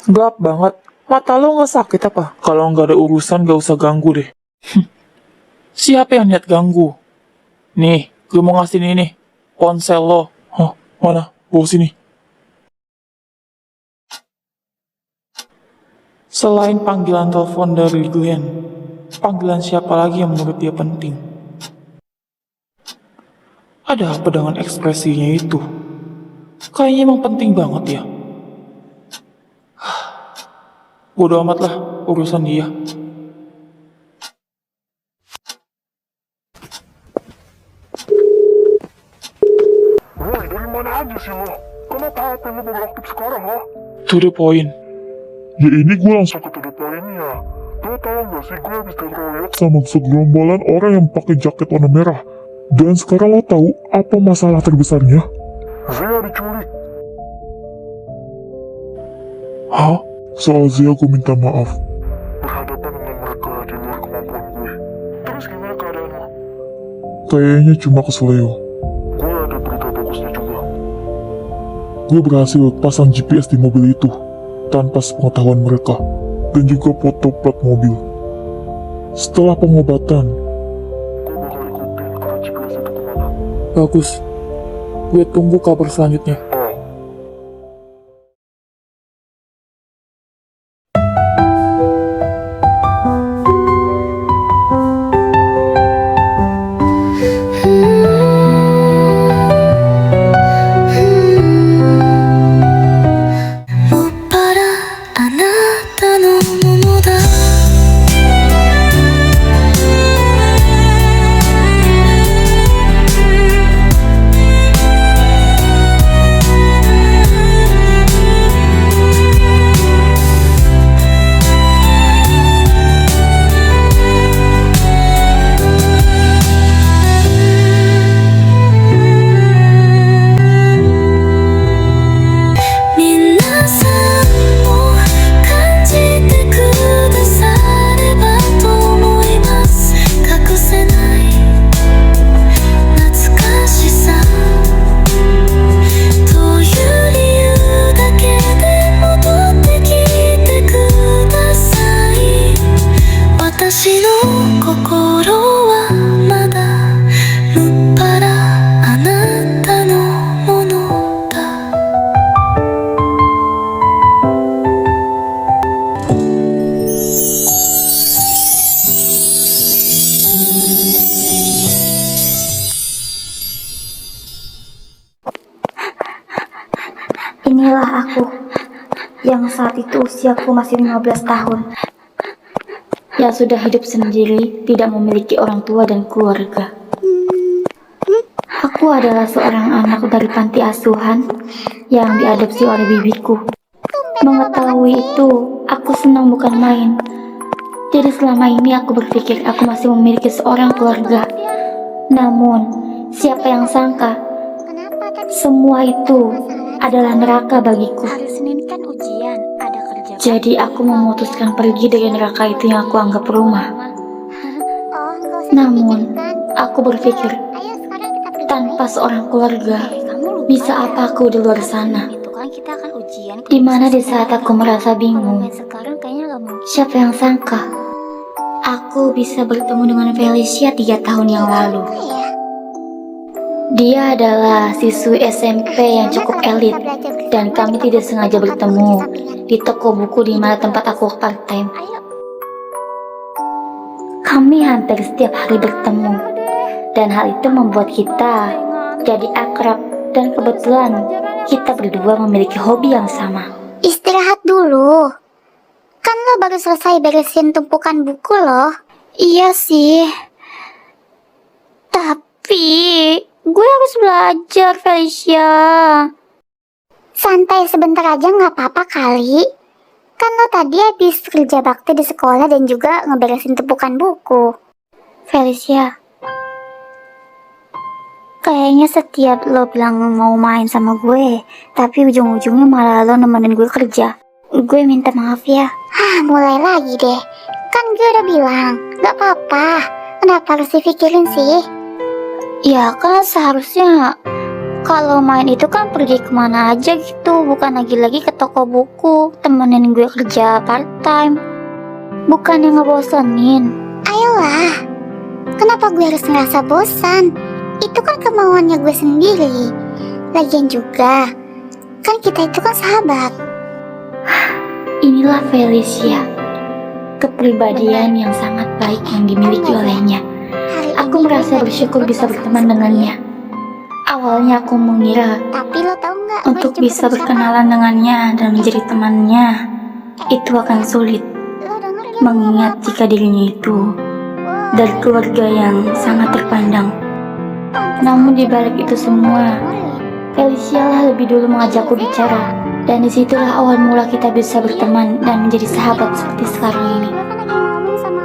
Gelap banget. Mata lo nggak sakit apa? Kalau nggak ada urusan gak usah ganggu deh. Siapa yang niat ganggu? Nih, gue mau ngasih ini nih. Ponsel lo. Hah, mana? Bawa sini. Selain panggilan telepon dari Glenn, panggilan siapa lagi yang menurut dia penting? Ada apa dengan ekspresinya itu? Kayaknya emang penting banget ya. Bodo amat lah, urusan dia. Woi, dari mana aja sih lo? Kenapa HP lo baru aktif sekarang, ha? To the point. Ya ini gue langsung ke to the point-nya. Lo tau gak sih gue habis dikeroyok sama segerombolan orang yang pakai jaket warna merah. Dan sekarang lo tahu apa masalah terbesarnya? Zia diculik. Hah? Soal Zia gue minta maaf. Berhadapan dengan mereka di luar kemampuan gue. Terus gimana keadaan lo? Kayaknya cuma keseleo. Gue ada berita bagusnya juga. Gue berhasil pasang GPS di mobil itu tanpa sepengetahuan mereka, dan juga foto plat mobil. Setelah pengobatan, gue bakal ikutin karena GPS itu kemana. Bagus. Gue tunggu kabar selanjutnya. Inilah aku, yang saat itu usiaku masih 15 tahun, yang sudah hidup sendiri, tidak memiliki orang tua dan keluarga. Aku adalah seorang anak dari panti asuhan yang diadopsi oleh bibiku. Mengetahui itu, aku senang bukan main. Jadi selama ini aku berpikir aku masih memiliki seorang keluarga. Namun, siapa yang sangka, semua itu adalah neraka bagiku. Hari Senin kan ujian, ada kerja. Jadi aku memutuskan pergi dari neraka itu yang aku anggap rumah. Namun, aku berpikir, tanpa seorang keluarga, bisa apa aku di luar sana? Kita akan ujian. Di mana di saat aku merasa bingung, Sekarang kayaknya gak mungkin. siapa yang sangka aku bisa bertemu dengan Felicia 3 tahun yang lalu. Dia adalah siswi SMP yang cukup elit, dan kami tidak sengaja bertemu di toko buku di mana tempat aku part-time. Kami hampir setiap hari bertemu, dan hal itu membuat kita jadi akrab, dan kebetulan kita berdua memiliki hobi yang sama. Istirahat dulu. Kan lo baru selesai beresin tumpukan buku lo. Iya sih, tapi gue harus belajar, Felicia. Santai sebentar aja gak apa-apa kali. Kan lo tadi habis kerja bakti di sekolah dan juga ngeberesin tumpukan buku. Felicia, kayaknya setiap lo bilang mau main sama gue, tapi ujung-ujungnya malah lo nemenin gue kerja. Gue minta maaf ya. Mulai lagi deh. Kan gue udah bilang, gak apa-apa. Kenapa harus dipikirin sih? Ya kan seharusnya Kalau main itu kan pergi kemana aja gitu, bukan lagi-lagi ke toko buku, temenin gue kerja part-time. Bukan yang ngebosenin. Ayolah, kenapa gue harus ngerasa bosan? Itu kan kemauannya gue sendiri. Lagian juga, kan kita itu kan sahabat. Inilah Felicia, kepribadian yang sangat baik yang dimiliki olehnya. Aku merasa bersyukur bisa berteman dengannya. Awalnya aku mengira Tapi lo tau nggak? gue untuk dijemput bisa sama siapa? berkenalan dengannya dan menjadi temannya itu akan sulit, Lo denger gak? mengingat jika dirinya itu dari keluarga yang sangat terpandang. Namun di balik itu semua, Felicia lah lebih dulu mengajakku bicara, dan disitulah awal mula kita bisa berteman dan menjadi sahabat seperti sekarang ini.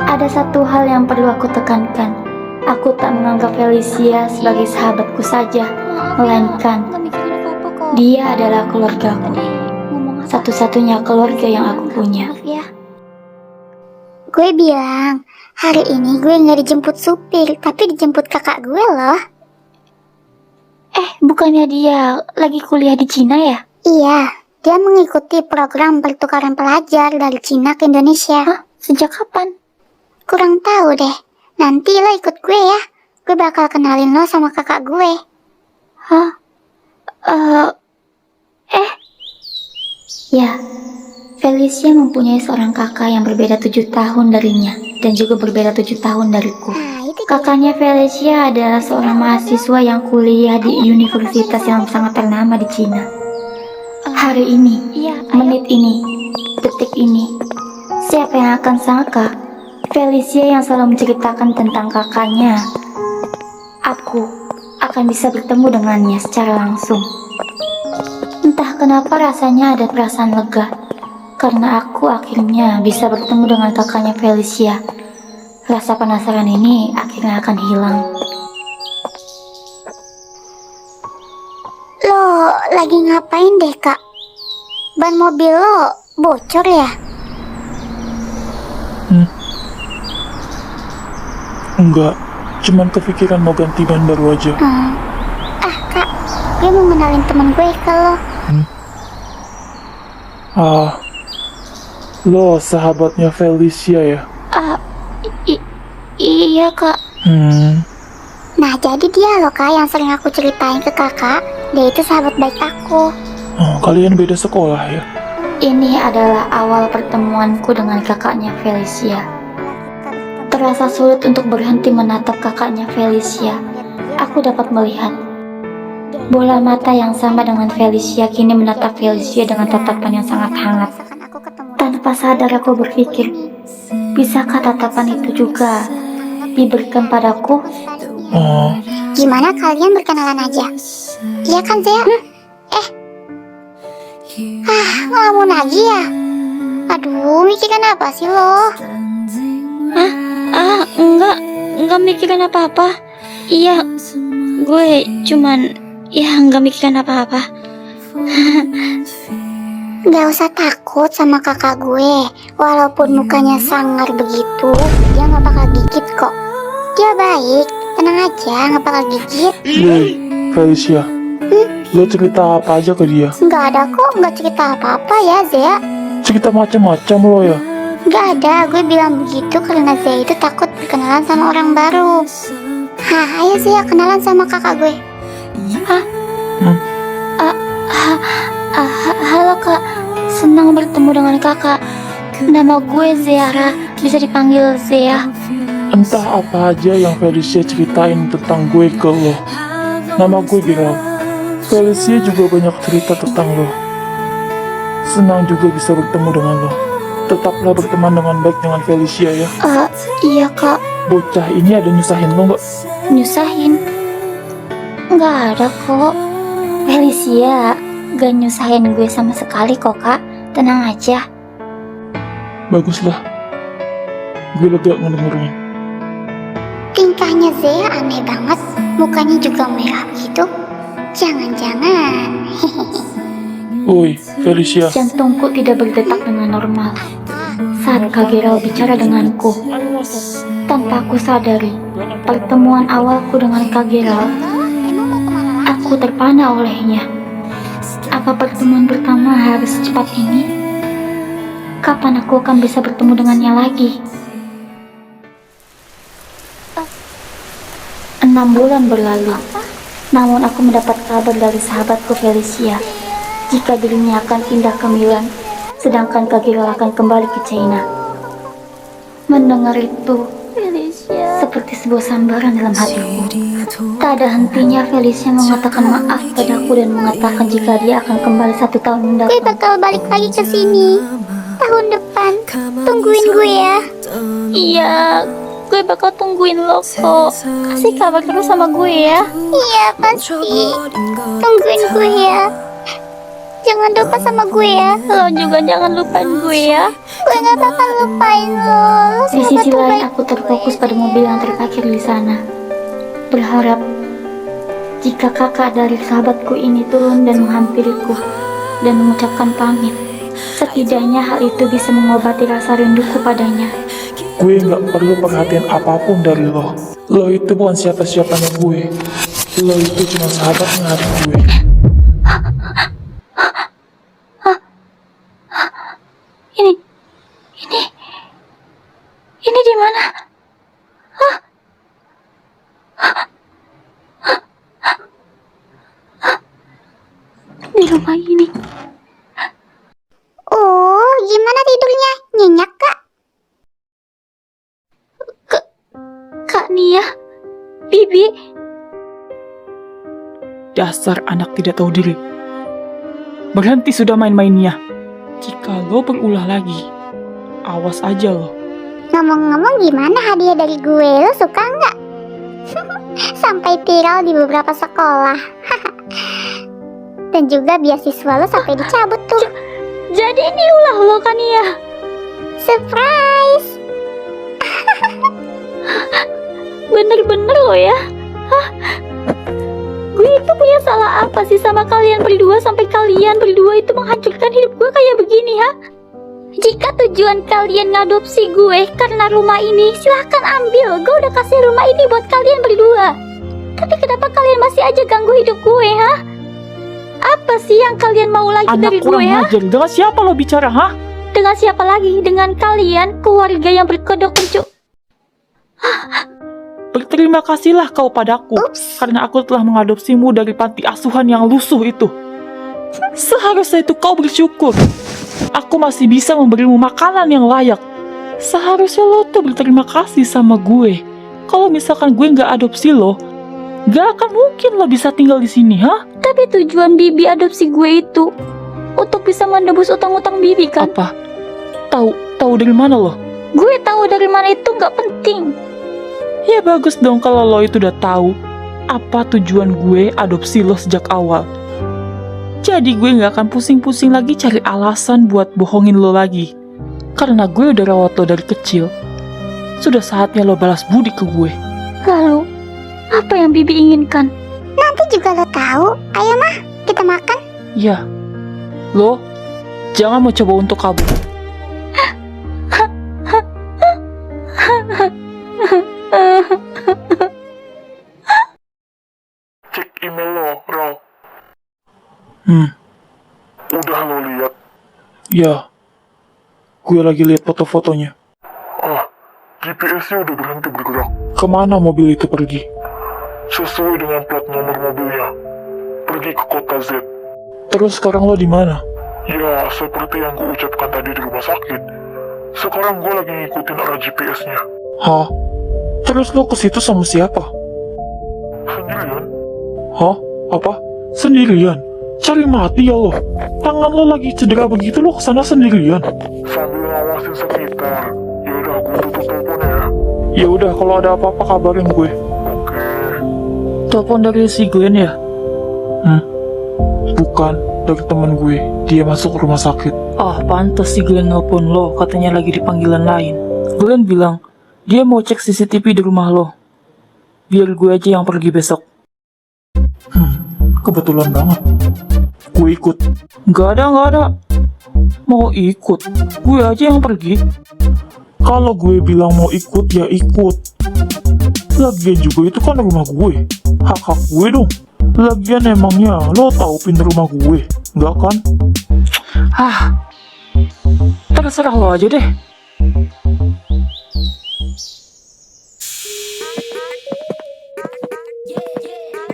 Ada satu hal yang perlu aku tekankan. Aku tak menganggap Felicia sebagai sahabatku saja, melainkan dia adalah keluargaku. Satu-satunya keluarga yang aku punya. Gue bilang, hari ini gue nggak dijemput supir, tapi dijemput kakak gue loh. Bukannya dia lagi kuliah di Cina ya? Iya, dia mengikuti program pertukaran pelajar dari Cina ke Indonesia. Hah? Sejak kapan? Kurang tahu deh. Nanti lo ikut gue ya. Gue bakal kenalin lo sama kakak gue. Hah? Ya, Felicia mempunyai seorang kakak yang berbeda 7 tahun darinya dan juga berbeda 7 tahun dariku. Nah, itu dia. Kakaknya Felicia adalah seorang mahasiswa yang kuliah di universitas yang sangat ternama di Cina. Hari ini, menit ini, detik ini, siapa yang akan sangka Felicia yang selalu menceritakan tentang kakaknya, aku akan bisa bertemu dengannya secara langsung. Entah kenapa rasanya ada perasaan lega, karena aku akhirnya bisa bertemu dengan kakaknya Felicia. Rasa penasaran ini akhirnya akan hilang. Lo lagi ngapain deh, Kak? Ban mobil lo bocor ya? Enggak, cuman kepikiran mau ganti ban baru aja. Kak, gue mau kenalin temen gue ke lo. Lo sahabatnya Felicia ya? Iya kak. Nah, jadi dia loh, Kak, yang sering aku ceritain ke kakak. Dia itu sahabat baik aku. Kalian beda sekolah ya? Ini adalah awal pertemuanku dengan kakaknya Felicia. Terasa sulit untuk berhenti menatap kakaknya Felicia. Aku dapat melihat bola mata yang sama dengan Felicia kini menatap Felicia dengan tatapan yang sangat hangat. Tanpa sadar aku berpikir, bisakah tatapan itu juga diberikan padaku? Gimana kalian berkenalan aja? Iya kan, Zea? Ngelamun lagi ya? Aduh, mikirin apa sih lo? Enggak mikirin apa-apa. Iya, gue cuman enggak mikirin apa-apa. Gak usah takut sama kakak gue. Walaupun mukanya sangar begitu, dia gak bakal gigit kok. Dia baik, tenang aja, gak bakal gigit. Felicia, lo cerita apa aja ke dia? Gak ada kok, gak cerita apa-apa ya, Zea. Cerita macam-macam lo ya? Gak ada, gue bilang begitu karena Zea itu takut berkenalan sama orang baru. Ayo Zea, kenalan sama kakak gue. Halo kak, senang bertemu dengan kakak. Nama gue Zehra, bisa dipanggil Zea. Entah apa aja yang Felicia ceritain tentang gue ke lo. Nama gue Gerald. Felicia juga banyak cerita tentang lo. Senang juga bisa bertemu dengan lo. Tetaplah berteman dengan baik dengan Felicia ya. Iya kak. Bocah ini ada nyusahin lo nggak? Nyusahin? Nggak ada kok. Felicia gak nyusahin gue sama sekali kok kak. Tenang aja. Baguslah. Gue lega ngedengerin. Tingkahnya Zea aneh banget, mukanya juga merah gitu. Jangan-jangan. Oi, Felicia. Jantungku tidak berdetak dengan normal saat Kak Gerald bicara denganku. Tanpa aku sadari, pertemuan awalku dengan Kak Gerald, aku aku terpana olehnya. Apa pertemuan pertama harus secepat ini? Kapan aku akan bisa bertemu dengannya lagi? 6 bulan berlalu, namun aku mendapat kabar dari sahabatku Felicia jika dirinya akan pindah ke Milan, sedangkan Kak Girl akan kembali ke China. Mendengar itu, seperti sebuah sambaran dalam hatiku. Tak ada hentinya Felicia mengatakan maaf padaku dan mengatakan jika dia akan kembali 1 tahun Gue mendatang. bakal balik lagi ke sini tahun depan. Tungguin gue ya. Iya, gue bakal tungguin lo kok. Kasih kabar terus sama gue ya. Iya pasti. Tungguin gue ya. Jangan lupa sama gue ya. Lo juga jangan lupain gue ya. Gue gak bakal lupain lo. Lo Di sahabat sisi lain, terbaik. aku terfokus pada mobil yang terparkir di sana. Berharap jika kakak dari sahabatku ini turun dan menghampiriku dan mengucapkan pamit, setidaknya hal itu bisa mengobati rasa rinduku padanya. Gue nggak perlu perhatian apapun dari lo. Lo itu bukan siapa-siapanya gue. Lo itu cuma sahabat ngarep gue. Ini di mana? Di rumah ini. Oh, gimana tidurnya? Nyenyak kak? Kak Nia, Bibi, Dasar anak tidak tahu diri. Berhenti sudah main-mainnya. Jika lo berulah lagi, awas aja lo. Ngomong-ngomong gimana hadiah dari gue? Lo suka nggak? Sampai viral di beberapa sekolah. Dan juga beasiswa lo sampai dicabut tuh. jadi ini ulah lo Kak Nia. Surprise! Bener-bener lo ya. Hah? Gue itu punya salah apa sih sama kalian berdua sampai kalian berdua itu menghancurkan hidup gue kayak begini ha? Jika tujuan kalian ngadopsi gue karena rumah ini, silahkan ambil. Gue udah kasih rumah ini buat kalian berdua. Tapi kenapa kalian masih aja ganggu hidup gue ha? Apa sih yang kalian mau lagi dari Anak gue kurang ya? ajar. Dengan siapa lo bicara, ha? Dengan siapa lagi? Dengan kalian, keluarga yang berkedok kencuk. Berterima kasihlah kau padaku, karena aku telah mengadopsimu dari panti asuhan yang lusuh itu. Seharusnya itu kau bersyukur. Aku masih bisa memberimu makanan yang layak. Seharusnya lo tuh berterima kasih sama gue. Kalau misalkan gue nggak adopsi lo, gak akan mungkin lo bisa tinggal di sini, ha? Tapi tujuan Bibi adopsi gue itu untuk bisa menebus utang-utang Bibi kan? Apa? Tahu dari mana lo? Gue tahu dari mana itu nggak penting. Ya bagus dong kalau lo itu udah tahu apa tujuan gue adopsi lo sejak awal. Jadi gue gak akan pusing-pusing lagi cari alasan buat bohongin lo lagi. Karena gue udah rawat lo dari kecil. Sudah saatnya lo balas budi ke gue. Lalu, apa yang Bibi inginkan? Nanti juga lo tahu. Ayo mah, kita makan. Ya, lo jangan mau coba untuk kabur. Cek email lo, Ral. Udah lo lihat? Ya, gue lagi lihat foto-fotonya. GPS-nya udah berhenti bergerak. Kemana mobil itu pergi? Sesuai dengan plat nomor mobilnya. Pergi ke kota Z. Terus sekarang lo di mana? Ya, seperti yang gue ucapkan tadi di rumah sakit. Sekarang gue lagi ngikutin arah GPS-nya. Hah? Terus lo ke situ sama siapa? Sendirian? Hah? Apa? Sendirian? Cari mati ya lo. Tangan lo lagi cedera begitu lo kesana sendirian. Sambil ngawasin sekitar. Yaudah, gue tutup teleponnya ya. Ya udah, kalau ada apa-apa kabarin gue. Oke. Telepon dari si Glenn ya? Bukan, dari teman gue. Dia masuk rumah sakit. Ah, pantas si Glenn nelpon lo, katanya lagi di panggilan lain. Glenn bilang, dia mau cek CCTV di rumah lo. Biar gue aja yang pergi besok. Kebetulan banget. Gue ikut. Gak ada. Mau ikut, gue aja yang pergi. Kalau gue bilang mau ikut, ya ikut. Lagian juga itu kan rumah gue. Hak-hak gue dong. Lagian emangnya lo tahu pin rumah gue, nggak kan? Terserah lo aja deh.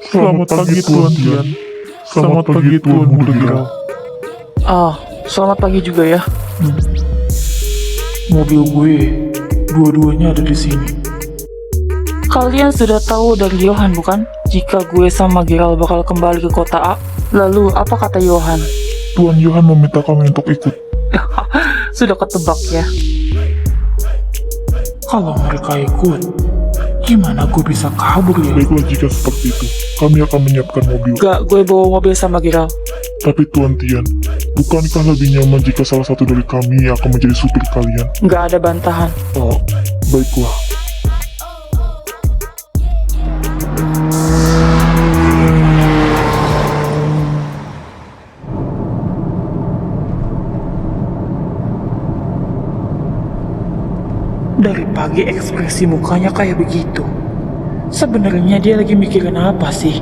Selamat pagi Tuan Tian. Selamat pagi Tuan Muda Geralt. Selamat pagi juga ya. Mobil gue, dua-duanya ada di sini. Kalian sudah tahu dari Johan bukan? Jika gue sama Geralt bakal kembali ke kota A. Lalu apa kata Johan? Tuan Johan meminta kami untuk ikut. Sudah ketebak ya. Kalau mereka ikut, gimana gue bisa kabur ya? Baiklah jika seperti itu, kami akan menyiapkan mobil. Gak, gue bawa mobil sama Geralt. Tapi Tuan Tian, bukankah lebih nyaman jika salah satu dari kami akan menjadi supir kalian? Gak ada bantahan. Oh, baiklah. Dari pagi ekspresi mukanya kayak begitu. Sebenarnya dia lagi mikirin apa sih?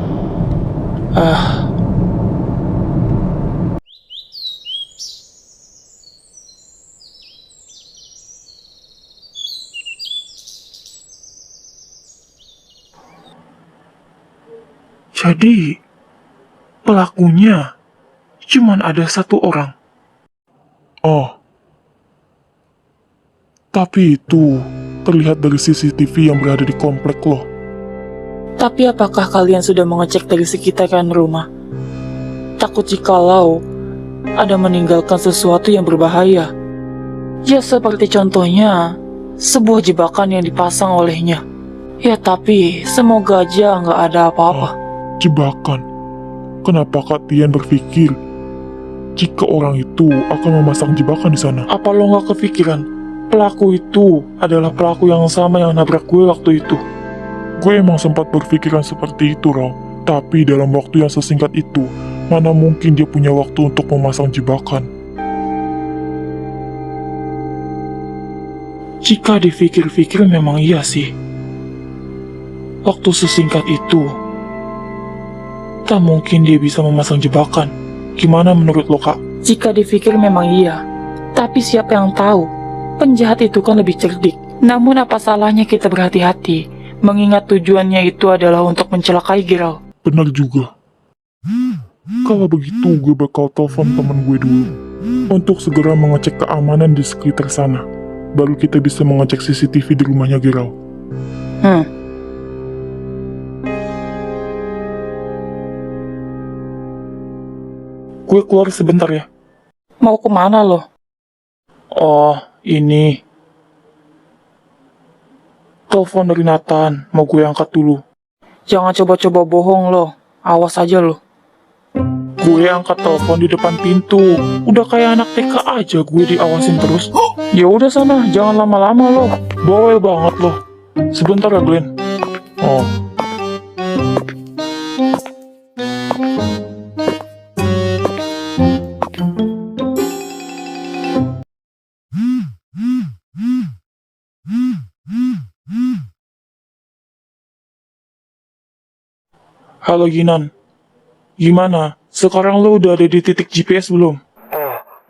Jadi, pelakunya cuman ada satu orang. Oh. Tapi itu terlihat dari CCTV yang berada di komplek loh. Tapi apakah kalian sudah mengecek dari sekitaran rumah? Takut jikalau ada meninggalkan sesuatu yang berbahaya. Ya seperti contohnya, sebuah jebakan yang dipasang olehnya. Ya tapi, semoga aja nggak ada apa-apa. Jebakan. Kenapa Kak Tian berpikir jika orang itu akan memasang jebakan di sana? Apa lo nggak kepikiran? Pelaku itu adalah pelaku yang sama yang nabrak gue waktu itu. Gue emang sempat berpikiran seperti itu, Ro. Tapi dalam waktu yang sesingkat itu, mana mungkin dia punya waktu untuk memasang jebakan? Jika dipikir-pikir memang iya sih. Waktu sesingkat itu, tak mungkin dia bisa memasang jebakan. Gimana menurut lo, Kak? Jika dipikir memang iya. Tapi siapa yang tahu? Penjahat itu kan lebih cerdik. Namun apa salahnya kita berhati-hati? Mengingat tujuannya itu adalah untuk mencelakai Geralt. Benar juga. Kalau begitu, gue bakal telepon temen gue dulu untuk segera mengecek keamanan di sekitar sana. Baru kita bisa mengecek CCTV di rumahnya Geralt. Gue keluar sebentar ya. Mau kemana lo? Oh, ini. Telepon dari Nathan, mau gue angkat dulu. Jangan coba-coba bohong lo, awas aja lo. Gue angkat telepon di depan pintu, udah kayak anak TK aja gue diawasin terus. Ya udah sana, jangan lama-lama lo, bawel banget lo. Sebentar ya Glenn. Oh. Halo Ginan, gimana? Sekarang lo udah ada di titik GPS belum?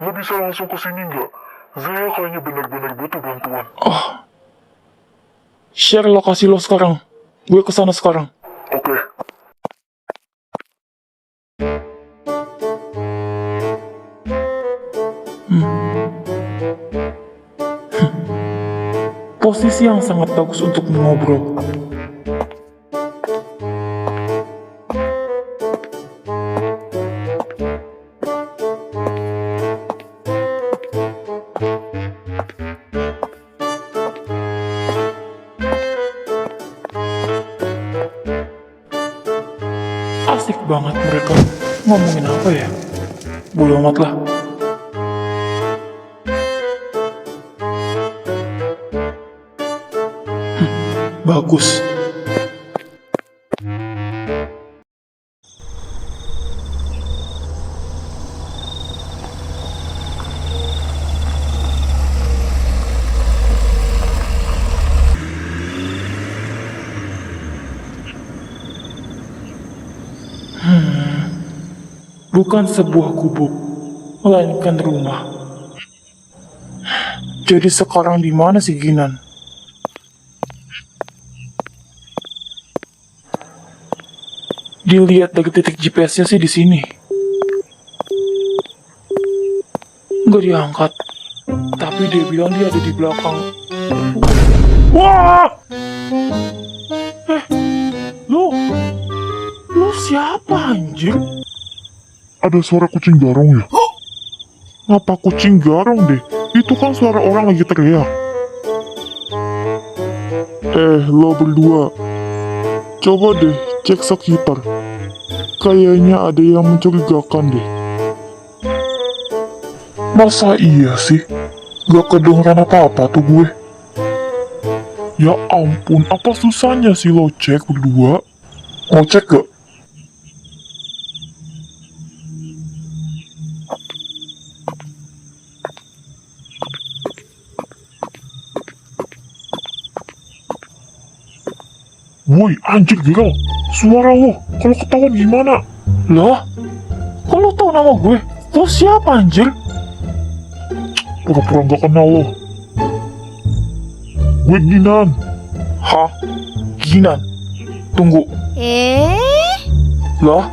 Lo bisa langsung ke sini nggak? Saya kayaknya benar-benar butuh bantuan. Share lokasi lo sekarang. Gue kesana sekarang. Oke. Posisi yang sangat bagus untuk mengobrol. Asik banget mereka ngomongin apa ya? Bodo amat lah. Bagus. bukan sebuah gubuk, melainkan rumah. Jadi sekarang di mana si Ginan? Dilihat dari titik GPS-nya sih di sini. Nggak diangkat. Tapi dia bilang dia ada di belakang. Wah! Lu siapa anjir? Ada suara kucing garong ya? Ngapa kucing garong deh? Itu kan suara orang lagi teriak. Lo berdua. Coba deh cek sekitar. Kayaknya ada yang mencurigakan deh. Masa iya sih? Gak kedengeran apa-apa tuh gue. Ya ampun, apa susahnya sih lo cek berdua? Mau cek gak? Woi, anjir Gerald, suara lo, kalau ketahuan gimana? Lah? Kok lo tau nama gue? Lo siapa anjir? Pura-pura gak kenal lo. Gue Ginan. Hah? Ginan? Tunggu. Lah?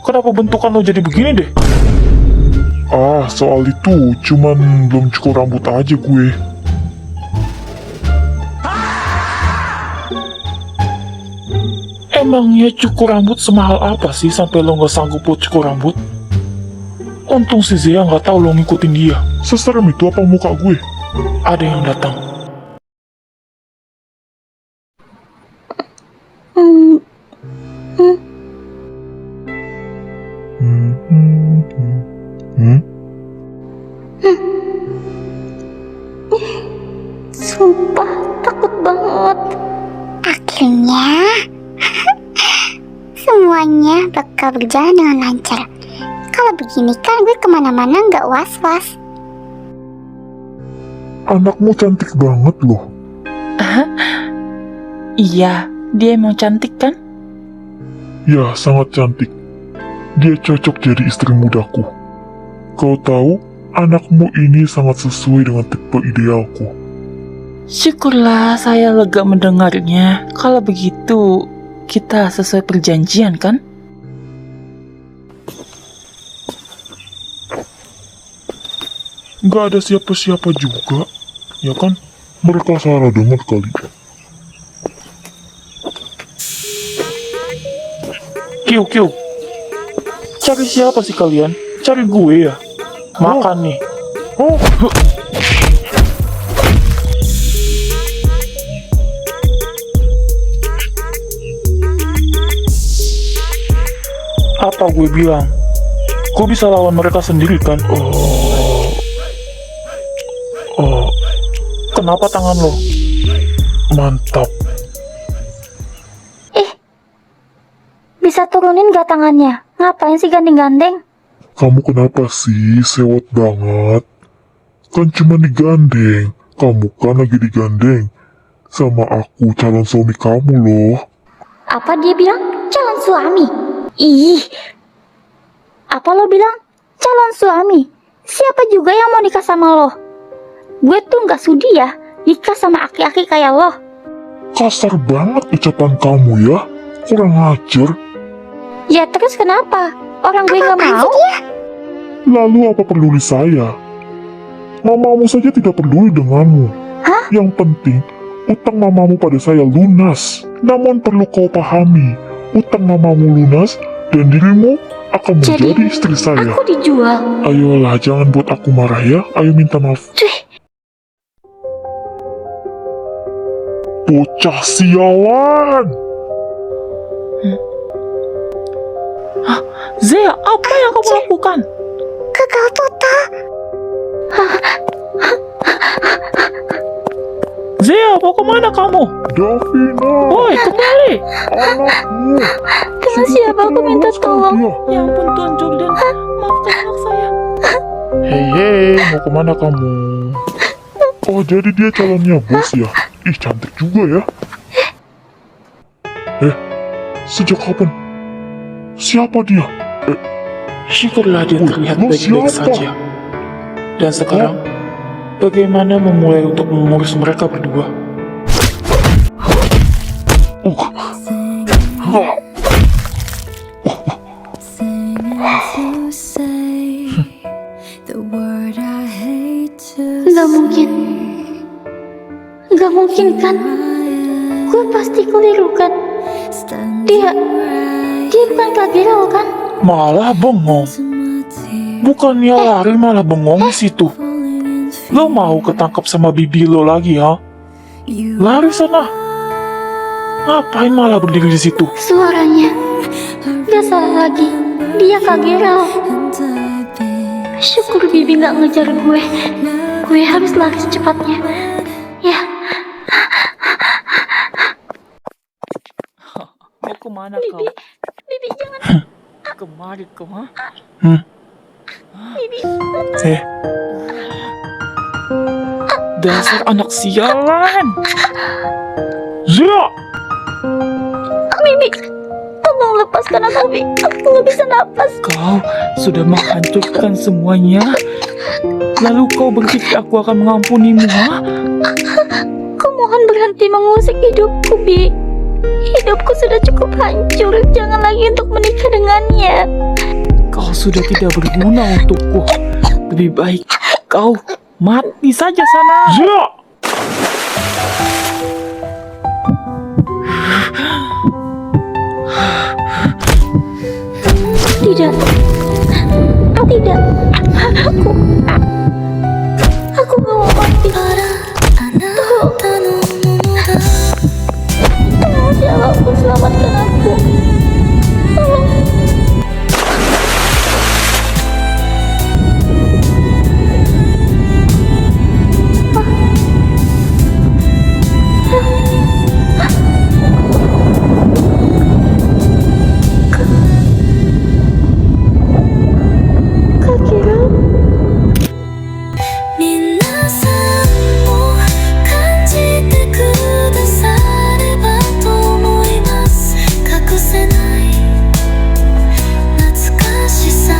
Kenapa bentukan lo jadi begini deh? Ah, soal itu, cuman belum cukur rambut aja gue. Emangnya cukur rambut semahal apa sih sampai lo nggak sanggup buat cukur rambut? Untung si Zia nggak tahu lo ngikutin dia. Seserem itu apa muka gue? Ada yang datang. Sumpah, takut banget. Akhirnya, semuanya bakal berjalan dengan lancar. Kalau begini kan gue kemana-mana nggak was-was. Anakmu cantik banget loh. Iya, dia emang cantik kan? Ya, sangat cantik. Dia cocok jadi istri mudaku. Kau tahu, anakmu ini sangat sesuai dengan tipe idealku. Syukurlah saya lega mendengarnya. Kalau begitu, kita sesuai perjanjian kan? Nggak ada siapa-siapa juga, ya kan? Mereka salah dengar kali. Kiu. Cari siapa sih kalian? Cari gue ya? Makan nih. Oh, Apa gue bilang? Gue bisa lawan mereka sendiri kan? Kenapa tangan lo? mantap. Bisa turunin gak tangannya? Ngapain sih gandeng-gandeng? Kamu kenapa sih sewot banget? Kan cuma digandeng. Kamu kan lagi digandeng sama aku, calon suami kamu loh. Apa dia bilang? Calon suami? Ih, apa lo bilang? Calon suami? Siapa juga yang mau nikah sama lo? Gue tuh gak sudi ya nikah sama aki-aki kayak lo. Kasar banget ucapan kamu ya. Kurang ajar. Ya terus kenapa? Orang gue gak mau? Lalu apa peduli saya? Mamamu saja tidak peduli denganmu. Hah? Yang penting, utang mamamu pada saya lunas. Namun perlu kau pahami, utang mamamu lunas dan dirimu akan Jadi, menjadi istri saya. Aku dijual. Ayolah, jangan buat aku marah ya. Ayo minta maaf. Cuy, Bocah sialan. Zea, apa yang kamu lakukan? Gagal total. Zea, mau kemana kamu? Davina, Woi, kembali! anakmu. terus siapa aku minta tolong? Dia. Ya ampun Tuan Jordan, maafkan anak saya. Hei, mau kemana kamu? Oh, jadi dia calonnya bos ya? Ih, cantik juga ya. Sejak kapan? Siapa dia? Syukurlah dia terlihat Lo baik-baik siapa? saja. Dan sekarang, bagaimana memulai untuk mengurus mereka berdua? Gak mungkin. Gak mungkin kan? Gue pasti keliru kan? Dia bukan Kak Gerald kan? Malah bengong. Bukannya lari malah bengong di situ. Lo mau ketangkap sama bibi lo lagi, ha? Lari sana. Ngapain malah berdiri di situ? Suaranya gak salah lagi. Dia Kak Gerald. Syukur Bibi gak ngejar gue. Gue harus lari secepatnya. Ya, Mau kemana kau? Bibi jangan. Kemari kau, ha? Dasar anak sialan. Zia! Bibi, tolong lepaskan aku, Bibi. Aku gak bisa napas. Kau sudah menghancurkan semuanya. Lalu kau berpikir aku akan mengampunimu, ha? Aku mohon berhenti mengusik hidupku, Bi. Hidupku sudah cukup hancur. Jangan lagi untuk menikah dengannya. Kau sudah tidak berguna untukku. Lebih baik kau mati saja sana. Zia! Tidak. Tidak. Aku gak mau mati. Tolong. Siapapun selamatkan aku. Tolong. Kak Gerald. 皆さんも感じてくださればと思います隠せない懐かしさ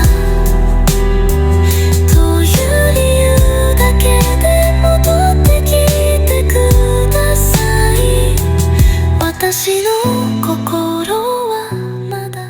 という理由だけで戻ってきてください私の心はまだ